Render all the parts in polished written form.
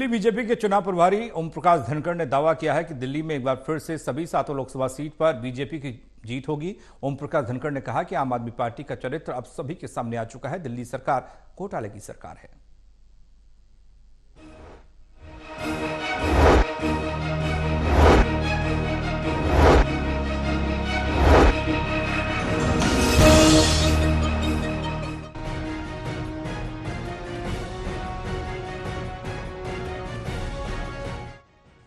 Delhi BJP के चुनाव प्रभारी ओम प्रकाश धनखड़ ने दावा किया है कि दिल्ली में एक बार फिर से सभी 7 लोकसभा सीट पर बीजेपी की जीत होगी। ओम प्रकाश धनखड़ ने कहा कि आम आदमी पार्टी का चरित्र अब सभी के सामने आ चुका है। दिल्ली सरकार घोटाले की सरकार है।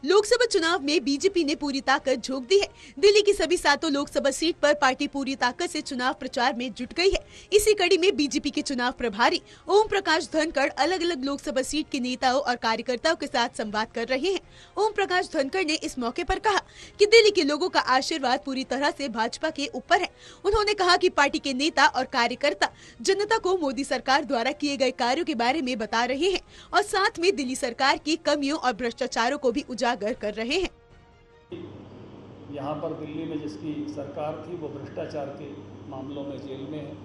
लोकसभा चुनाव में बीजेपी ने पूरी ताकत झोंक दी है। दिल्ली की सभी 7 लोकसभा सीट पर पार्टी पूरी ताकत से चुनाव प्रचार में जुट गई है। इसी कड़ी में बीजेपी के चुनाव प्रभारी ओम प्रकाश धनखड़ अलग अलग लोकसभा सीट के नेताओं और कार्यकर्ताओं के साथ संवाद कर रहे हैं। ओम प्रकाश धनखड़ ने इस मौके पर कहा कि दिल्ली के लोगों का आशीर्वाद पूरी तरह से भाजपा के ऊपर है। उन्होंने कहा कि पार्टी के नेता और कार्यकर्ता जनता को मोदी सरकार द्वारा किए गए कार्यों के बारे में बता रहे हैं और साथ में दिल्ली सरकार की कमियों और भ्रष्टाचारों को भी उजागर कर रहे हैं। यहाँ पर दिल्ली में जिसकी सरकार थी वो भ्रष्टाचार के मामलों में जेल में है।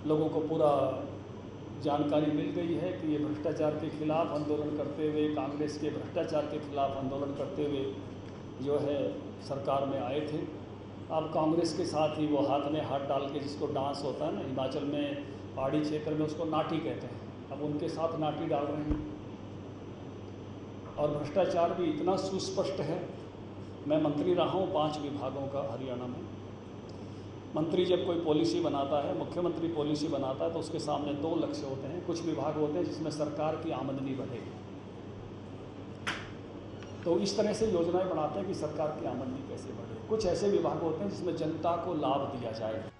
लोगों को पूरा जानकारी मिल गई है कि ये भ्रष्टाचार के खिलाफ आंदोलन करते हुए, कांग्रेस के भ्रष्टाचार के खिलाफ आंदोलन करते हुए जो है सरकार में आए थे। अब कांग्रेस के साथ ही वो हाथ में हाथ डाल के, जिसको डांस होता है ना हिमाचल में, पहाड़ी क्षेत्र में उसको नाटी कहते हैं, अब उनके साथ नाटी डाल रहे हैं। और भ्रष्टाचार भी इतना सुस्पष्ट है। मैं मंत्री रहा हूँ 5 विभागों का हरियाणा में। मंत्री जब कोई पॉलिसी बनाता है, मुख्यमंत्री पॉलिसी बनाता है, तो उसके सामने 2 लक्ष्य होते हैं। कुछ विभाग होते हैं जिसमें सरकार की आमदनी बढ़े, तो इस तरह से योजनाएं बनाते हैं कि सरकार की आमदनी कैसे बढ़े। कुछ ऐसे विभाग होते हैं जिसमें जनता को लाभ दिया जाए।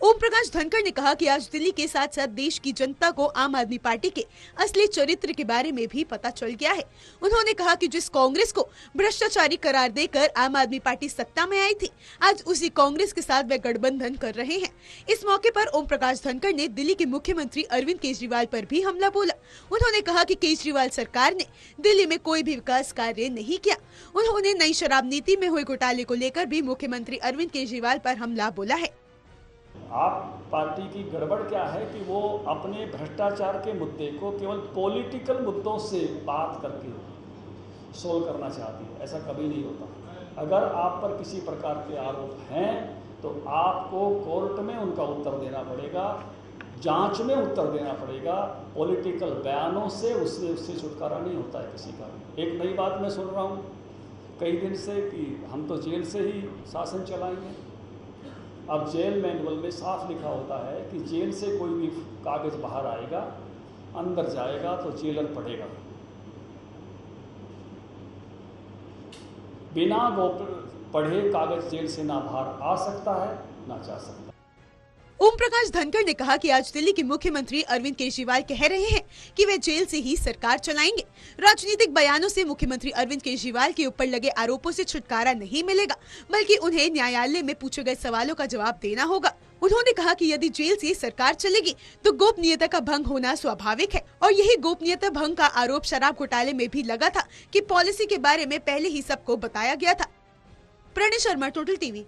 ओम प्रकाश धनखड़ ने कहा कि आज दिल्ली के साथ साथ देश की जनता को आम आदमी पार्टी के असली चरित्र के बारे में भी पता चल गया है। उन्होंने कहा कि जिस कांग्रेस को भ्रष्टाचारी करार देकर आम आदमी पार्टी सत्ता में आई थी, आज उसी कांग्रेस के साथ वे गठबंधन कर रहे हैं। इस मौके पर ओम प्रकाश धनखड़ ने दिल्ली के मुख्यमंत्री अरविंद केजरीवाल पर भी हमला बोला। उन्होंने कहा कि केजरीवाल सरकार ने दिल्ली में कोई भी विकास कार्य नहीं किया। उन्होंने नई शराब नीति में हुए घोटाले को लेकर भी मुख्यमंत्री अरविंद केजरीवाल पर हमला बोला है। आप पार्टी की गड़बड़ क्या है कि वो अपने भ्रष्टाचार के मुद्दे को केवल पॉलिटिकल मुद्दों से बात करके सोल्व करना चाहती है। ऐसा कभी नहीं होता। अगर आप पर किसी प्रकार के आरोप हैं तो आपको कोर्ट में उनका उत्तर देना पड़ेगा, जांच में उत्तर देना पड़ेगा। पॉलिटिकल बयानों से उससे छुटकारा नहीं होता है किसी का। एक नई बात मैं सुन रहा हूँ कई दिन से कि हम तो जेल से ही शासन चलाएंगे। अब जेल मैनुअल में साफ लिखा होता है कि जेल से कोई भी कागज बाहर आएगा, अंदर जाएगा तो जेलर पढ़ेगा। बिना पढ़े कागज जेल से ना बाहर आ सकता है ना जा सकता। ओम प्रकाश धनखड़ ने कहा कि आज दिल्ली के मुख्यमंत्री अरविंद केजरीवाल कह रहे हैं कि वे जेल से ही सरकार चलाएंगे। राजनीतिक बयानों से मुख्यमंत्री अरविंद केजरीवाल के ऊपर लगे आरोपों से छुटकारा नहीं मिलेगा, बल्कि उन्हें न्यायालय में पूछे गए सवालों का जवाब देना होगा। उन्होंने कहा कि यदि जेल से सरकार चलेगी तो गोपनीयता का भंग होना स्वाभाविक है और यही गोपनीयता भंग का आरोप शराब घोटाले में भी लगा था कि पॉलिसी के बारे में पहले ही सबको बताया गया था। Pranay Sharma, total TV.